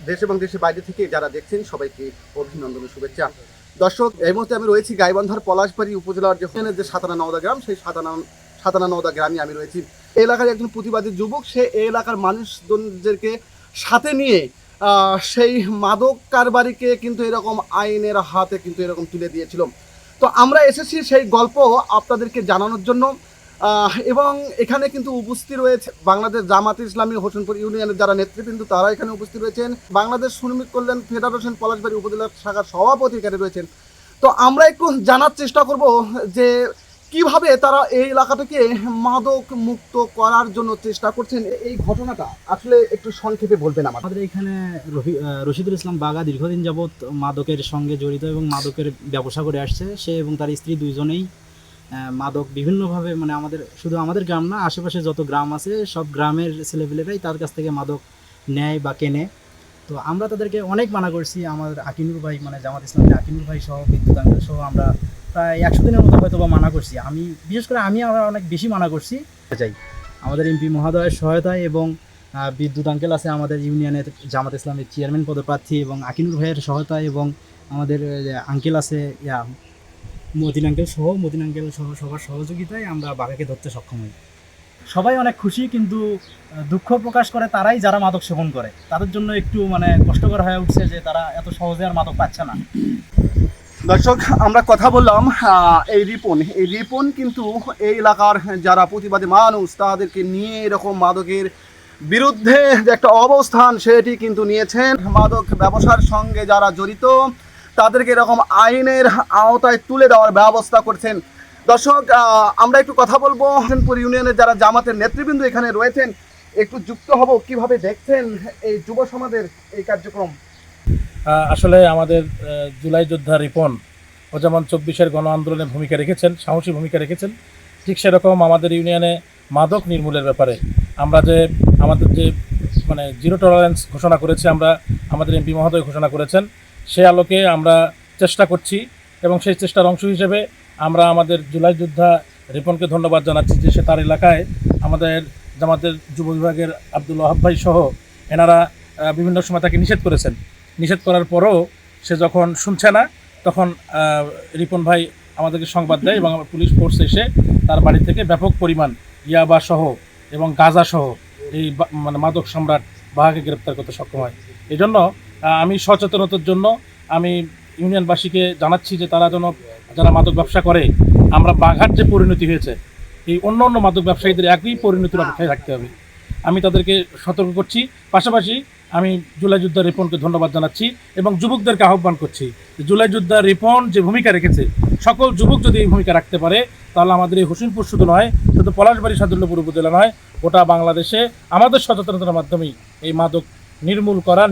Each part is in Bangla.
দেশ এবং দেশের বাইরে থেকে যারা দেখছেন সবাইকে অভিনন্দন ও শুভেচ্ছা। দর্শক, এই মুহূর্তে আমি রয়েছি গাইবান্ধার পলাশবাড়ি উপজেলার যে সাতানা নওদা গ্রাম, সেই সাতানা নওদা গ্রামে আমি রয়েছি। এই এলাকার একজন প্রতিবাদী যুবক, সে এই এলাকার মানুষজনদেরকে সাথে নিয়ে সেই মাদক কারবারিকে কিন্তু এরকম আইনের হাতে কিন্তু এরকম তুলে দিয়েছিল। তো আমরা এসেছি সেই গল্প আপনাদেরকে জানানোর জন্য, এবং এখানে কিন্তু উপস্থিত রয়েছে বাংলাদেশ জামাত ইসলামী হোসেনপুর ইউনিয়নের যারা নেতৃবৃন্দ, তারা এখানে উপস্থিত রয়েছেন। বাংলাদেশ শ্রমিক কল্যাণ ফেডারেশন পলাশবাড়ি উপজেলা শাখার সভাপতি এখানে রয়েছেন। তো আমরা একটু জানার চেষ্টা করব যে কিভাবে তারা এই এলাকাটাকে মাদক মুক্ত করার জন্য চেষ্টা করছেন। এই ঘটনাটা আসলে একটু সংক্ষেপে বলবেন আমাদের এখানে রশিদুল ইসলাম বাগা দীর্ঘদিন যাবৎ মাদকের সঙ্গে জড়িত এবং মাদকের ব্যবসা করে আসছে। সে এবং তার স্ত্রী দুইজনেই মাদক বিভিন্নভাবে, মানে শুধু আমাদের গ্রাম না, আশেপাশে যত গ্রাম আছে সব গ্রামের ছেলেপেলেরাই তার কাছ থেকে মাদক নেয় বা কেনে। তো আমরা তাদেরকে অনেক মানা করছি। আমাদের আকিনুর ভাই, মানে জামাত ইসলামের আকিনুর ভাই সহ, বিদ্যুৎ আঙ্কেল সহ আমরা প্রায় 100 দিনের মতো হয়তো বা মানা করছি। বিশেষ করে আমরা অনেক বেশি মানা করছি। চাই আমাদের এমপি মহোদয়ের সহায়তায় এবং বিদ্যুৎ আঙ্কেল আছে আমাদের ইউনিয়নের জামাত ইসলামের চেয়ারম্যান পদপ্রার্থী, এবং আকিনুর ভাইয়ের সহায়তায় এবং আমাদের আঙ্কেল আছে মতিন আঙ্কেল সহ সবার সহযোগিতায় আমরা বাঘাকে ধরতে সক্ষম হই। সবাই অনেক খুশি, কিন্তু দুঃখ প্রকাশ করে তারাই যারা মাদক সেবন করে। তাদের জন্য একটু কষ্টকর হয়ে উঠছে যে তারা এত সহজে আর মাদক পাচ্ছে না। দর্শক, আমরা কথা বললাম এই রিপন কিন্তু এই এলাকার যারা প্রতিবাদী মানুষ, তাদেরকে নিয়ে এরকম মাদকের বিরুদ্ধে যে একটা অবস্থান সেটি কিন্তু নিয়েছেন। মাদক ব্যবসার সঙ্গে যারা জড়িত তাদেরকে এরকম আইনের আওতায় তুলে দেওয়ার ব্যবস্থা করছেন। দর্শক, আমরা একটু কথা বলবো হোসেনপুর ইউনিয়নের যারা জামাতের নেতৃবৃন্দ এখানে রয়েছেন, একটু যুক্ত হব। কিভাবে দেখছেন এই যুব সমাজের এই কার্যক্রম? আসলে আমাদের জুলাই যোদ্ধা রিপন ও যেমন 24-এর গণ আন্দোলনে ভূমিকা রেখেছেন, সাহসী ভূমিকা রেখেছেন, ঠিক সেরকম আমাদের ইউনিয়নে মাদক নির্মূলের ব্যাপারে আমাদের যে জিরো টলারেন্স ঘোষণা করেছে, আমাদের এমপি মহোদয় ঘোষণা করেছেন, সে আলোকে আমরা চেষ্টা করছি। এবং সেই চেষ্টার অংশ হিসেবে আমরা আমাদের জুলাই যোদ্ধা রিপনকে ধন্যবাদ জানাচ্ছি যে সে তার এলাকায় আমাদের জামাতের যুব বিভাগের আব্দুল ওয়াহাব ভাই সহ এনারা বিভিন্ন সময় তাকে নিষেধ করেছেন। নিষেধ করার পরও সে যখন শুনছে না, তখন রিপন ভাই আমাদেরকে সংবাদ দেয় এবং আমার পুলিশ ফোর্স এসে তার বাড়ি থেকে ব্যাপক পরিমাণ ইয়াবা সহ এবং গাঁজা সহ এই মাদক সম্রাট বাঘাকে গ্রেপ্তার করতে সক্ষম হয়। এই জন্য আমি সচেতনতার জন্য আমি ইউনিয়নবাসীকে জানাচ্ছি যে যারা মাদক ব্যবসা করে, আমরা বাঘার যে পরিণতি হয়েছে, এই অন্য মাদক ব্যবসায়ীদের একই পরিণতির অপেক্ষায় রাখতে হবে। আমি তাদেরকে সতর্ক করছি। পাশাপাশি আমি জুলাই যোদ্ধা রিপনকে ধন্যবাদ জানাচ্ছি এবং যুবকদেরকে আহ্বান করছি, জুলাই যোদ্ধা রিপন যে ভূমিকা রেখেছে, সকল যুবক যদি এই ভূমিকা রাখতে পারে, তাহলে আমাদের এই হোসেনপুর শুধু নয়, শুধু পলাশবাড়ি সাদুল্যপুর উপজেলা নয়, গোটা বাংলাদেশে আমাদের সচেতনতার মাধ্যমেই এই মাদক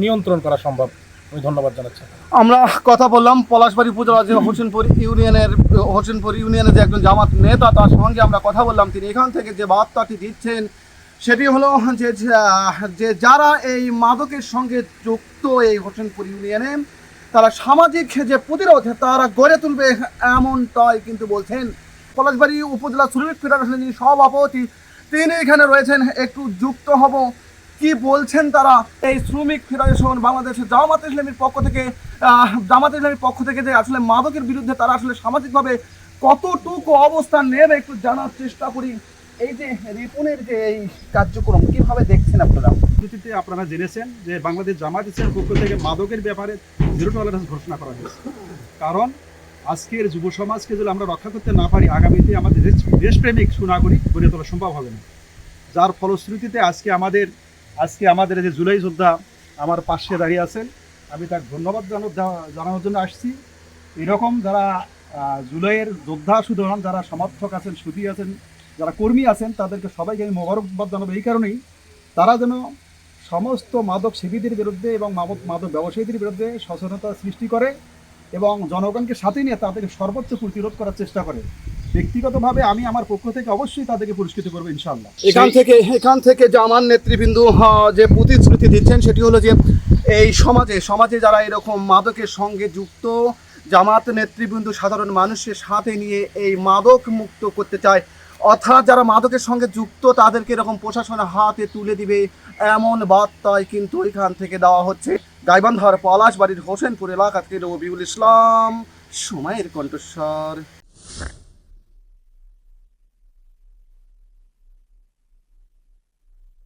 নিয়ন্ত্রণ করা সম্ভব। আমি ধন্যবাদ জানাচ্ছি। আমরা কথা বললাম পলাশবাড়ি উপজেলা যে হোসেনপুর ইউনিয়নের যে একজন জামাত নেতা, তার সঙ্গে আমরা কথা বললাম। তিনি এখান থেকে যে বার্তাটি দিচ্ছেন সেটি হলো যে যারা এই মাদকের সঙ্গে যুক্ত এই হোসেনপুর ইউনিয়নে, তারা সামাজিক যে প্রতিরোধ তারা গড়ে তুলবে, এমনটাই কিন্তু বলছেন। পলাশবাড়ি উপজেলা শ্রমিক ফেডারেশনের যিনি সভাপতি, তিনি এখানে রয়েছেন। একটু যুক্ত হব, কি বলছেন তারা। এই শ্রমিক ফেডারেশন বাংলাদেশের জামাত ইসলামীর পক্ষ থেকে যে আসলে মাদকের বিরুদ্ধে তারা আসলে সামাজিকভাবে কতটুকু অবস্থান নেবে একটু জানার চেষ্টা করি। এই যে রিপনের যে এই কার্যক্রম কিভাবে দেখছেন আপনারা? আপনারা জেনেছেন যে বাংলাদেশ জামাত ইসলামের পক্ষ থেকে মাদকের ব্যাপারে জিরো টলারেন্স ঘোষণা করা হয়েছে। কারণ আজকের যুব সমাজকে যদি আমরা রক্ষা করতে না পারি, আগামীতে আমাদের দেশপ্রেমিক সুনাগরিক গড়ে তোলা সম্ভব হবে না। যার ফলশ্রুতিতে আজকে আমাদের যে জুলাই যোদ্ধা আমার পাশে দাঁড়িয়ে আছেন, আমি তার ধন্যবাদ জানানোর জন্য আসছি। এরকম যারা জুলাইয়ের যোদ্ধা শুধু নন, যারা সমর্থক আছেন, সুধী আছেন, যারা কর্মী আছেন, তাদেরকে সবাইকে আমি মোবারকবাদ জানাবো এই কারণেই, তারা যেন সমস্ত মাদক সেবীদের বিরুদ্ধে এবং মাদক ব্যবসায়ীদের বিরুদ্ধে সচেতনতা সৃষ্টি করে এবং জনগণকে সাথে নিয়ে তাদেরকে সর্বোচ্চ প্রতিরোধ করার চেষ্টা করে। ব্যক্তিগতভাবে আমি আমার পক্ষ থেকে অবশ্যই তাদেরকে পুরস্কৃত করবো ইনশাআল্লাহ। এখান থেকে যে আমার নেতৃবৃন্দ যে প্রতিশ্রুতি দিচ্ছেন সেটি হলো যে এই সমাজে যারা এরকম মাদকের সঙ্গে যুক্ত, জামাত নেতৃবৃন্দ সাধারণ মানুষের সাথে নিয়ে এই মাদক মুক্ত করতে চায়, অর্থাৎ যারা মাদকের সঙ্গে যুক্ত তাদেরকে এরকম প্রশাসনের হাতে তুলে দিবে, এমন বার্তায় কিন্তু এখান থেকে দেওয়া হচ্ছে। গাইবান্ধার পলাশবাড়ির হোসেনপুর এলাকা থেকে রবিউল ইসলাম, সময়ের কণ্ঠস্বর।